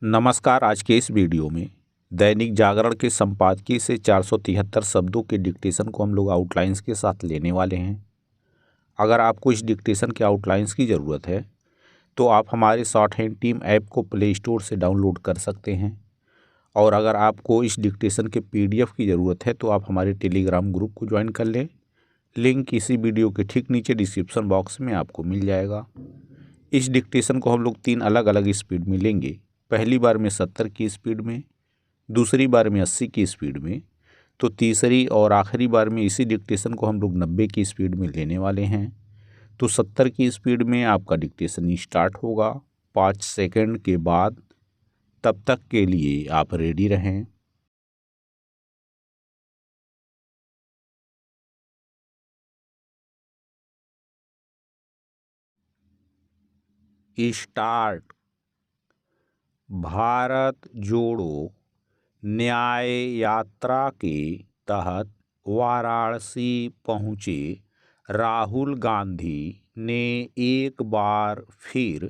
नमस्कार। आज के इस वीडियो में दैनिक जागरण के संपादकीय से 473 शब्दों के डिक्टेशन को हम लोग आउटलाइंस के साथ लेने वाले हैं। अगर आपको इस डिक्टेशन के आउटलाइंस की ज़रूरत है तो आप हमारे शॉर्ट हैंड टीम ऐप को प्ले स्टोर से डाउनलोड कर सकते हैं, और अगर आपको इस डिक्टेशन के PDF की ज़रूरत है तो आप हमारे टेलीग्राम ग्रुप को ज्वाइन कर लें। लिंक इसी वीडियो के ठीक नीचे डिस्क्रिप्शन बॉक्स में आपको मिल जाएगा। इस डिक्टेशन को हम लोग 3 अलग अलग स्पीड में लेंगे। पहली बार में 70 की स्पीड में, दूसरी बार में 80 की स्पीड में, तो तीसरी और आखिरी बार में इसी डिक्टेशन को हम लोग 90 की स्पीड में लेने वाले हैं। तो 70 की स्पीड में आपका डिक्टेशन स्टार्ट होगा 5 सेकंड के बाद। तब तक के लिए आप रेडी रहें। स्टार्ट। भारत जोड़ो न्याय यात्रा के तहत वाराणसी पहुँचे राहुल गांधी ने एक बार फिर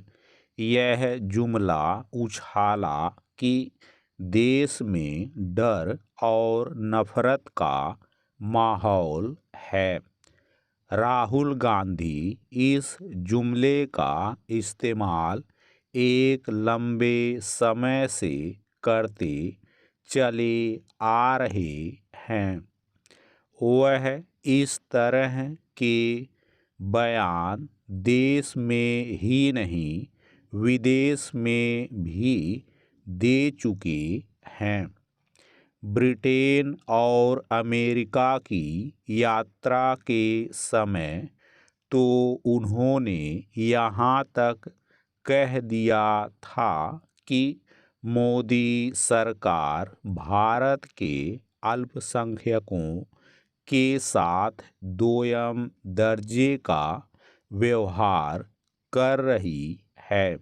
यह जुमला उछाला कि देश में डर और नफरत का माहौल है। राहुल गांधी इस जुमले का इस्तेमाल एक लंबे समय से करते चले आ रहे हैं। वह इस तरह के बयान देश में ही नहीं विदेश में भी दे चुके हैं। ब्रिटेन और अमेरिका की यात्रा के समय तो उन्होंने यहाँ तक कह दिया था कि मोदी सरकार भारत के अल्पसंख्यकों के साथ दोयम दर्जे का व्यवहार कर रही है।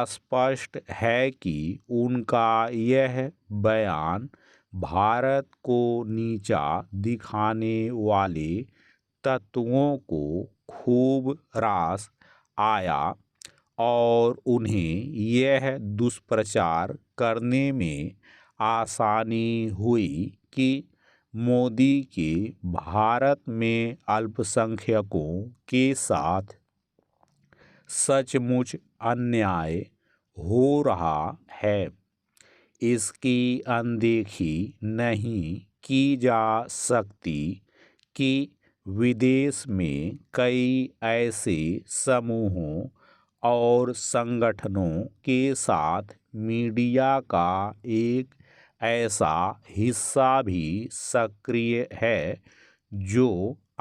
स्पष्ट है कि उनका यह बयान भारत को नीचा दिखाने वाले तत्वों को खूब रास आया और उन्हें यह दुष्प्रचार करने में आसानी हुई कि मोदी के भारत में अल्पसंख्यकों के साथ सचमुच अन्याय हो रहा है। इसकी अनदेखी नहीं की जा सकती कि विदेश में कई ऐसे समूहों और संगठनों के साथ मीडिया का एक ऐसा हिस्सा भी सक्रिय है जो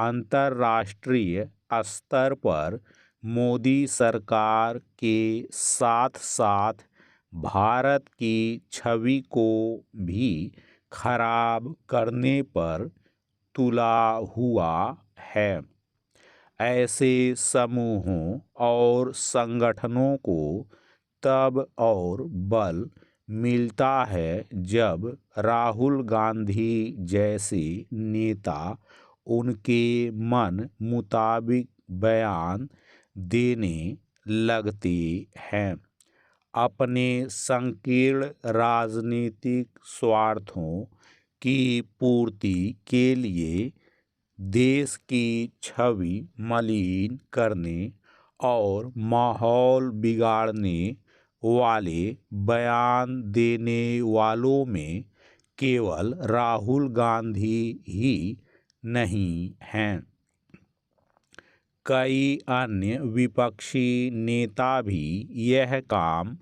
अंतर्राष्ट्रीय स्तर पर मोदी सरकार के साथ साथ भारत की छवि को भी खराब करने पर तुला हुआ है। ऐसे समूहों और संगठनों को तब और बल मिलता है जब राहुल गांधी जैसे नेता उनके मन मुताबिक बयान देने लगते हैं। अपने संकीर्ण राजनीतिक स्वार्थों की पूर्ति के लिए देश की छवि मलिन करने और माहौल बिगाड़ने वाले बयान देने वालों में केवल राहुल गांधी ही नहीं हैं। कई अन्य विपक्षी नेता भी यह काम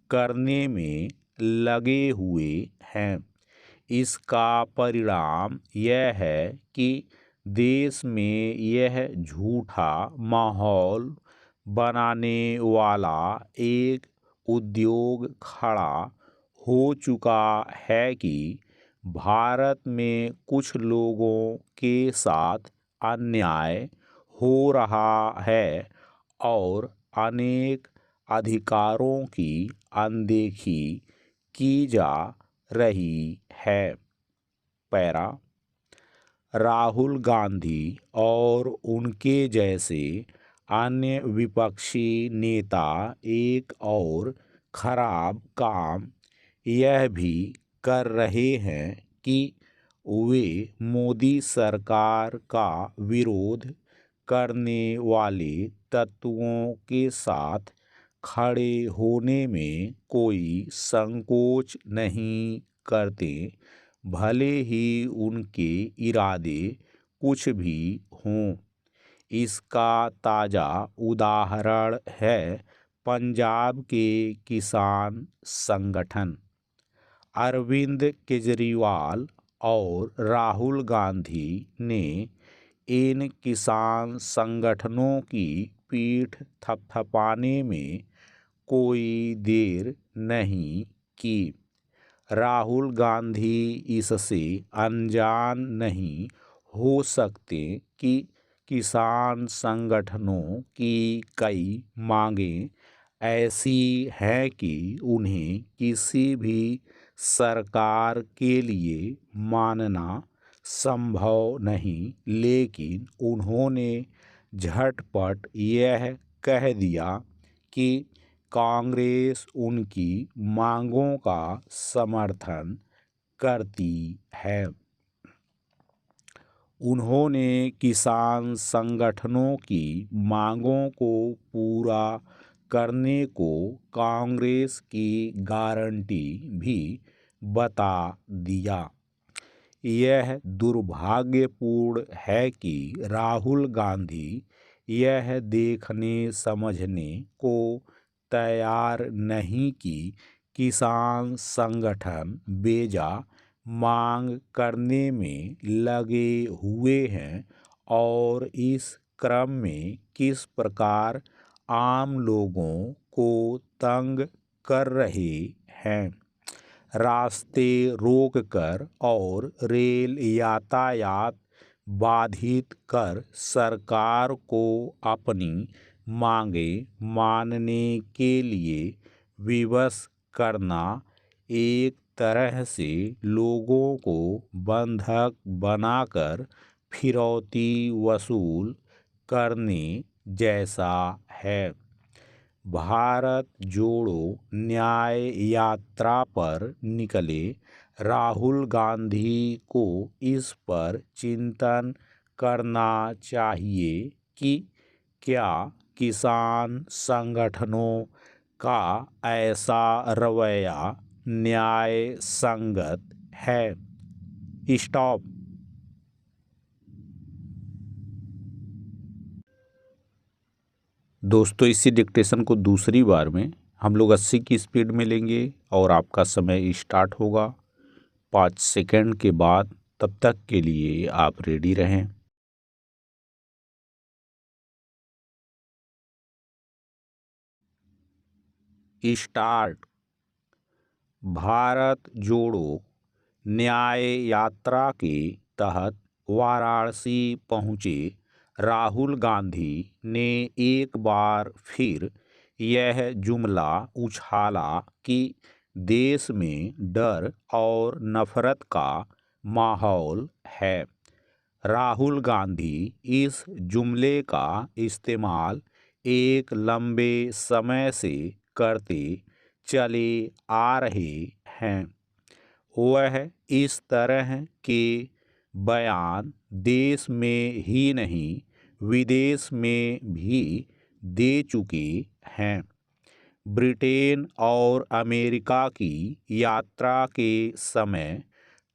करने में लगे हुए हैं। इसका परिणाम यह है कि देश में यह झूठा माहौल बनाने वाला एक उद्योग खड़ा हो चुका है कि भारत में कुछ लोगों के साथ अन्याय हो रहा है और अनेक अधिकारों की अनदेखी की जा रही है। पैरा। राहुल गांधी और उनके जैसे अन्य विपक्षी नेता एक और खराब काम यह भी कर रहे हैं कि वे मोदी सरकार का विरोध करने वाले तत्वों के साथ खड़े होने में कोई संकोच नहीं करते, भले ही उनके इरादे कुछ भी हों। इसका ताज़ा उदाहरण है पंजाब के किसान संगठन। अरविंद केजरीवाल और राहुल गांधी ने इन किसान संगठनों की पीठ थपथपाने में कोई देर नहीं की। राहुल गांधी इससे अनजान नहीं हो सकते कि किसान संगठनों की कई मांगें ऐसी हैं कि उन्हें किसी भी सरकार के लिए मानना संभव नहीं, लेकिन उन्होंने झटपट यह कह दिया कि कांग्रेस उनकी मांगों का समर्थन करती है। उन्होंने किसान संगठनों की मांगों को पूरा करने को कांग्रेस की गारंटी भी बता दिया। यह दुर्भाग्यपूर्ण है कि राहुल गांधी यह देखने समझने को तैयार नहीं कि किसान संगठन बेजा मांग करने में लगे हुए हैं और इस क्रम में किस प्रकार आम लोगों को तंग कर रहे हैं। रास्ते रोककर और रेल यातायात बाधित कर सरकार को अपनी मांगें मानने के लिए विवश करना एक तरह से लोगों को बंधक बनाकर फिरौती वसूल करने जैसा है। भारत जोड़ो न्याय यात्रा पर निकले राहुल गांधी को इस पर चिंतन करना चाहिए कि क्या किसान संगठनों का ऐसा रवैया न्याय संगत है। स्टॉप। दोस्तों, इसी डिक्टेशन को दूसरी बार में हम लोग 80 की स्पीड में लेंगे और आपका समय स्टार्ट होगा 5 सेकंड के बाद। तब तक के लिए आप रेडी रहें। स्टार्ट। भारत जोड़ो न्याय यात्रा के तहत वाराणसी पहुँचे राहुल गांधी ने एक बार फिर यह जुमला उछाला कि देश में डर और नफरत का माहौल है। राहुल गांधी इस जुमले का इस्तेमाल एक लंबे समय से करते चले आ रहे हैं। वह इस तरह के बयान देश में ही नहीं विदेश में भी दे चुके हैं। ब्रिटेन और अमेरिका की यात्रा के समय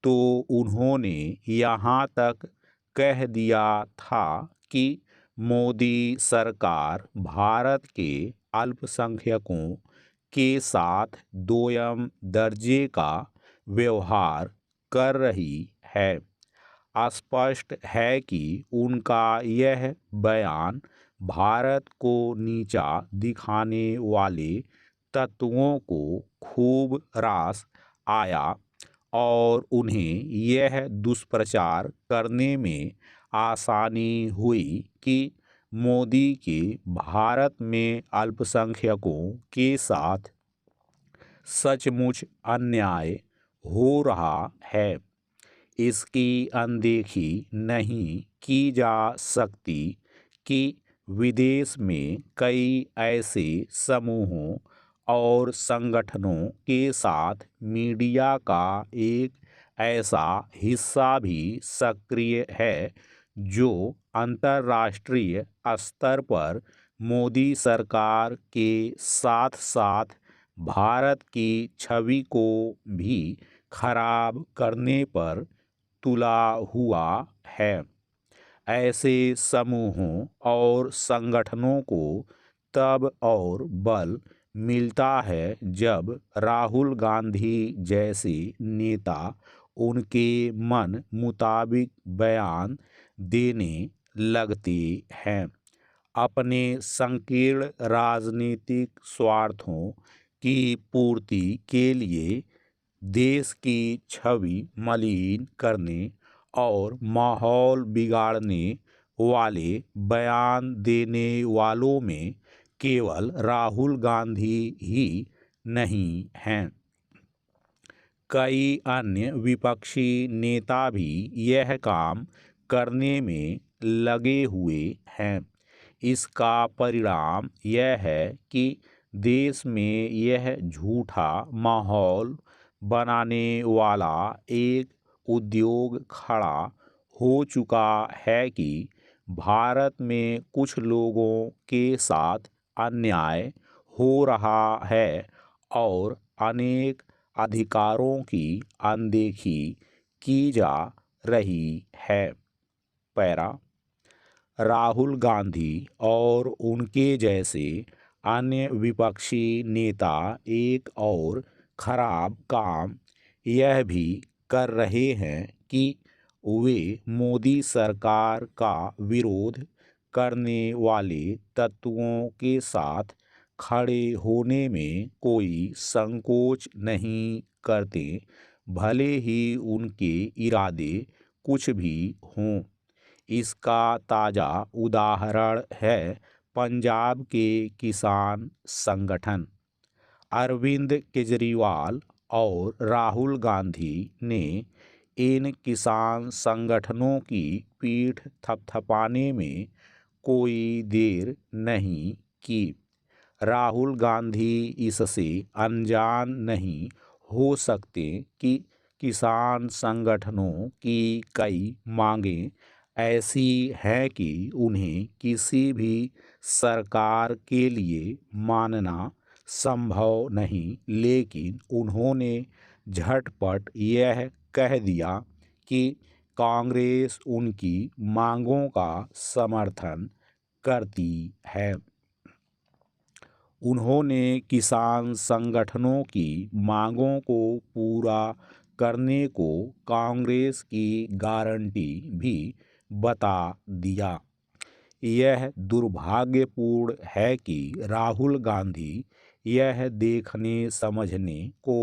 तो उन्होंने यहाँ तक कह दिया था कि मोदी सरकार भारत के अल्पसंख्यकों के साथ दोयम दर्जे का व्यवहार कर रही है। स्पष्ट है कि उनका यह बयान भारत को नीचा दिखाने वाले तत्वों को खूब रास आया और उन्हें यह दुष्प्रचार करने में आसानी हुई कि मोदी के भारत में अल्पसंख्यकों के साथ सचमुच अन्याय हो रहा है। इसकी अनदेखी नहीं की जा सकती कि विदेश में कई ऐसे समूहों और संगठनों के साथ मीडिया का एक ऐसा हिस्सा भी सक्रिय है जो अंतर्राष्ट्रीय स्तर पर मोदी सरकार के साथ साथ भारत की छवि को भी खराब करने पर तुला हुआ है। ऐसे समूहों और संगठनों को तब और बल मिलता है जब राहुल गांधी जैसे नेता उनके मन मुताबिक बयान देने लगते हैं। अपने संकीर्ण राजनीतिक स्वार्थों की पूर्ति के लिए देश की छवि मलिन करने और माहौल बिगाड़ने वाले बयान देने वालों में केवल राहुल गांधी ही नहीं हैं। कई अन्य विपक्षी नेता भी यह काम करने में लगे हुए हैं। इसका परिणाम यह है कि देश में यह झूठा माहौल बनाने वाला एक उद्योग खड़ा हो चुका है कि भारत में कुछ लोगों के साथ अन्याय हो रहा है और अनेक अधिकारों की अनदेखी की जा रही है। पैरा राहुल गांधी और उनके जैसे अन्य विपक्षी नेता एक और खराब काम यह भी कर रहे हैं कि वे मोदी सरकार का विरोध करने वाले तत्वों के साथ खड़े होने में कोई संकोच नहीं करते, भले ही उनके इरादे कुछ भी हों। इसका ताज़ा उदाहरण है पंजाब के किसान संगठन। अरविंद केजरीवाल और राहुल गांधी ने इन किसान संगठनों की पीठ थपथपाने में कोई देर नहीं की। राहुल गांधी इससे अनजान नहीं हो सकते कि किसान संगठनों की कई मांगें ऐसी हैं कि उन्हें किसी भी सरकार के लिए मानना संभव नहीं, लेकिन उन्होंने झटपट यह कह दिया कि कांग्रेस उनकी मांगों का समर्थन करती है। उन्होंने किसान संगठनों की मांगों को पूरा करने को कांग्रेस की गारंटी भी बता दिया। यह दुर्भाग्यपूर्ण है कि राहुल गांधी यह देखने समझने को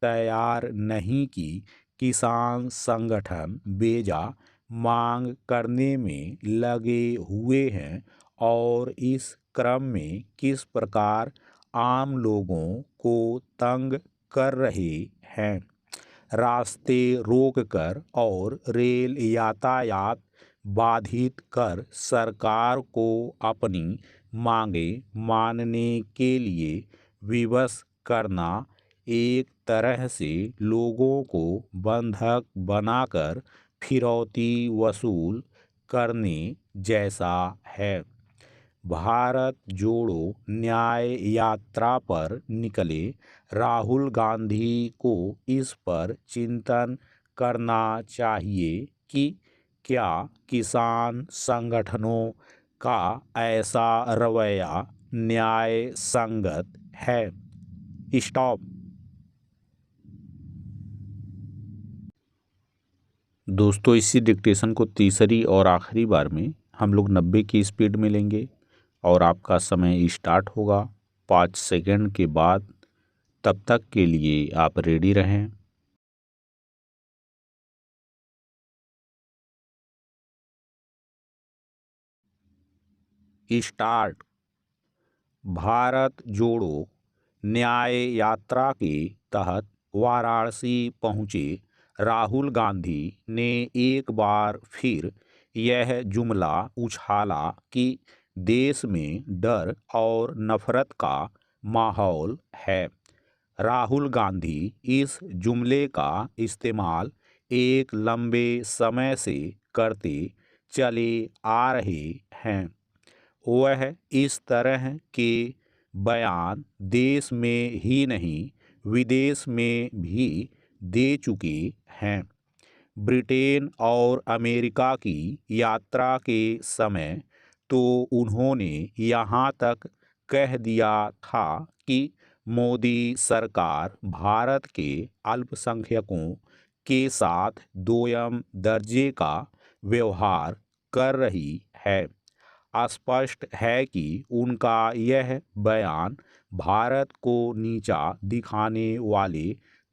तैयार नहीं कि किसान संगठन बेजा मांग करने में लगे हुए हैं और इस क्रम में किस प्रकार आम लोगों को तंग कर रहे हैं। रास्ते रोककर और रेल यातायात बाधित कर सरकार को अपनी मांगें मानने के लिए विवश करना एक तरह से लोगों को बंधक बनाकर फिरौती वसूल करने जैसा है। भारत जोड़ो न्याय यात्रा पर निकले राहुल गांधी को इस पर चिंतन करना चाहिए कि क्या किसान संगठनों का ऐसा रवैया न्याय संगत है। स्टॉप। दोस्तों, इसी डिक्टेशन को तीसरी और आखिरी बार में हम लोग 90 की स्पीड में लेंगे और आपका समय स्टार्ट होगा 5 सेकंड के बाद। तब तक के लिए आप रेडी रहें। स्टार्ट। भारत जोड़ो न्याय यात्रा के तहत वाराणसी पहुंचे राहुल गांधी ने एक बार फिर यह जुमला उछाला कि देश में डर और नफरत का माहौल है। राहुल गांधी इस जुमले का इस्तेमाल एक लंबे समय से करते चले आ रहे हैं। वह इस तरह के बयान देश में ही नहीं विदेश में भी दे चुके हैं। ब्रिटेन और अमेरिका की यात्रा के समय तो उन्होंने यहाँ तक कह दिया था कि मोदी सरकार भारत के अल्पसंख्यकों के साथ दोयम दर्जे का व्यवहार कर रही है। स्पष्ट है कि उनका यह बयान भारत को नीचा दिखाने वाले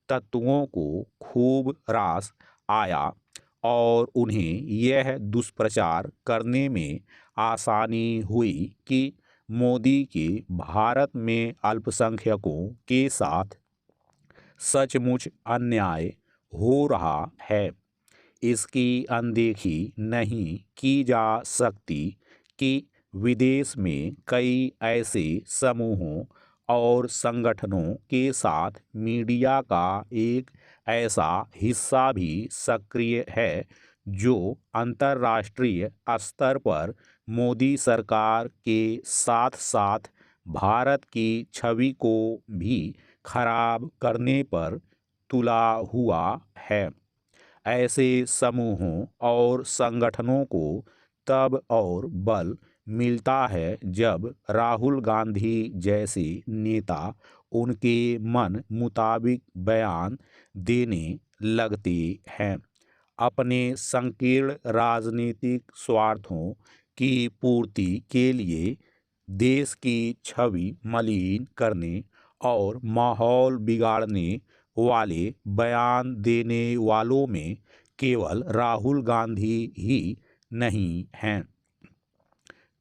तत्वों को खूब रास आया और उन्हें यह दुष्प्रचार करने में आसानी हुई कि मोदी के भारत में अल्पसंख्यकों के साथ सचमुच अन्याय हो रहा है। इसकी अनदेखी नहीं की जा सकती कि विदेश में कई ऐसे समूहों और संगठनों के साथ मीडिया का एक ऐसा हिस्सा भी सक्रिय है जो अंतर्राष्ट्रीय स्तर पर मोदी सरकार के साथ साथ भारत की छवि को भी खराब करने पर तुला हुआ है। ऐसे समूहों और संगठनों को तब और बल मिलता है जब राहुल गांधी जैसे नेता उनके मन मुताबिक बयान देने लगते हैं। अपने संकीर्ण राजनीतिक स्वार्थों की पूर्ति के लिए देश की छवि मलिन करने और माहौल बिगाड़ने वाले बयान देने वालों में केवल राहुल गांधी ही नहीं हैं।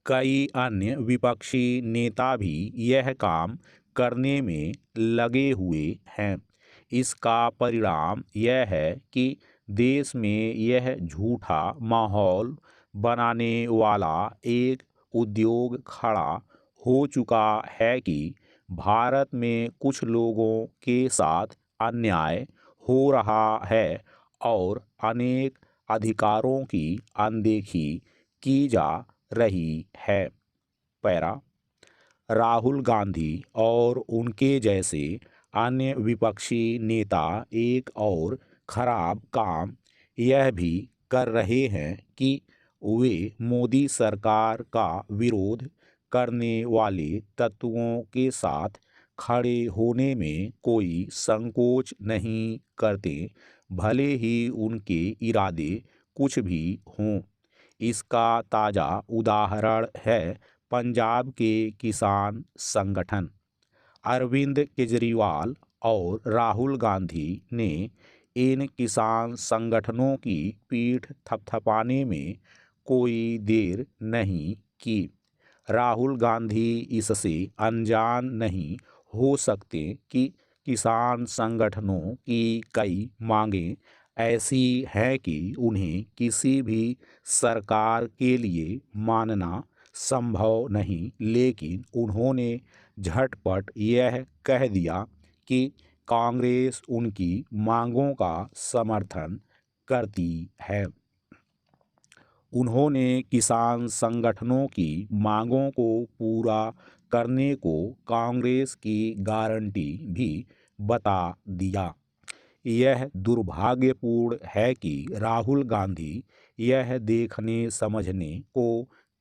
कई अन्य विपक्षी नेता भी यह काम करने में लगे हुए हैं। इसका परिणाम यह है कि देश में यह झूठा माहौल बनाने वाला एक उद्योग खड़ा हो चुका है कि भारत में कुछ लोगों के साथ अन्याय हो रहा है और अनेक अधिकारों की अनदेखी की जा रही है। पैरा राहुल गांधी और उनके जैसे अन्य विपक्षी नेता एक और खराब काम यह भी कर रहे हैं कि वे मोदी सरकार का विरोध करने वाले तत्वों के साथ खड़े होने में कोई संकोच नहीं करते, भले ही उनके इरादे कुछ भी हों। इसका ताज़ा उदाहरण है पंजाब के किसान संगठन। अरविंद केजरीवाल और राहुल गांधी ने इन किसान संगठनों की पीठ थपथपाने में कोई देर नहीं की। राहुल गांधी इससे अनजान नहीं हो सकते कि किसान संगठनों की कई मांगें ऐसी हैं कि उन्हें किसी भी सरकार के लिए मानना संभव नहीं, लेकिन उन्होंने झटपट यह कह दिया कि कांग्रेस उनकी मांगों का समर्थन करती है। उन्होंने किसान संगठनों की मांगों को पूरा करने को कांग्रेस की गारंटी भी बता दिया। यह दुर्भाग्यपूर्ण है कि राहुल गांधी यह देखने समझने को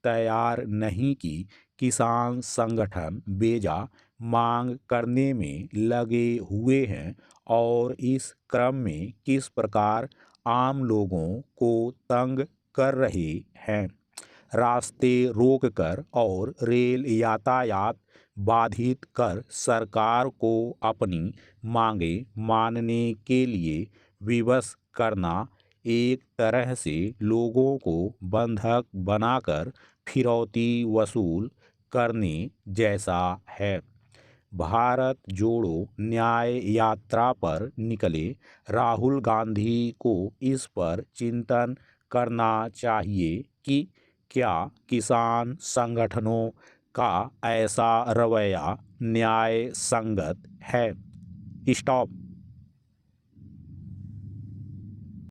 तैयार नहीं कि किसान संगठन बेजा मांग करने में लगे हुए हैं और इस क्रम में किस प्रकार आम लोगों को तंग कर रहे हैं। रास्ते रोककर और रेल यातायात बाधित कर सरकार को अपनी मांगें मानने के लिए विवश करना एक तरह से लोगों को बंधक बनाकर फिरौती वसूल करने जैसा है। भारत जोड़ो न्याय यात्रा पर निकले राहुल गांधी को इस पर चिंतन करना चाहिए कि क्या किसान संगठनों का ऐसा रवैया न्याय संगत है। स्टॉप।